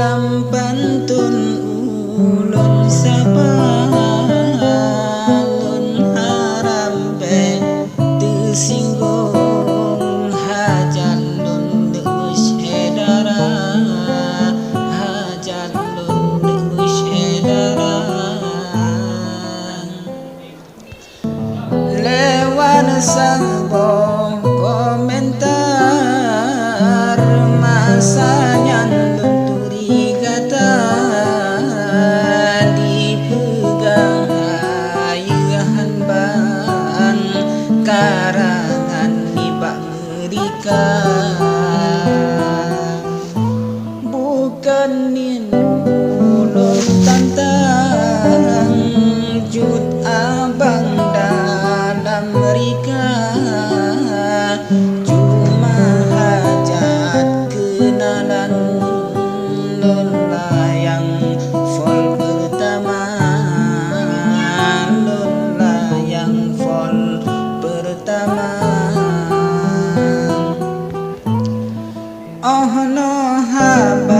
Lampantun ulun sapalun harampe tersinggung hajalun deus edara hajalun deus edara lewan sambong komentar masanya tunturi kata dipegang ayahan ban karangan nibak mereka bukan ulun tantang jut abang dalam mereka cuma hajat kenalan lun layang vol pertama lun layang vol pertama oh no haba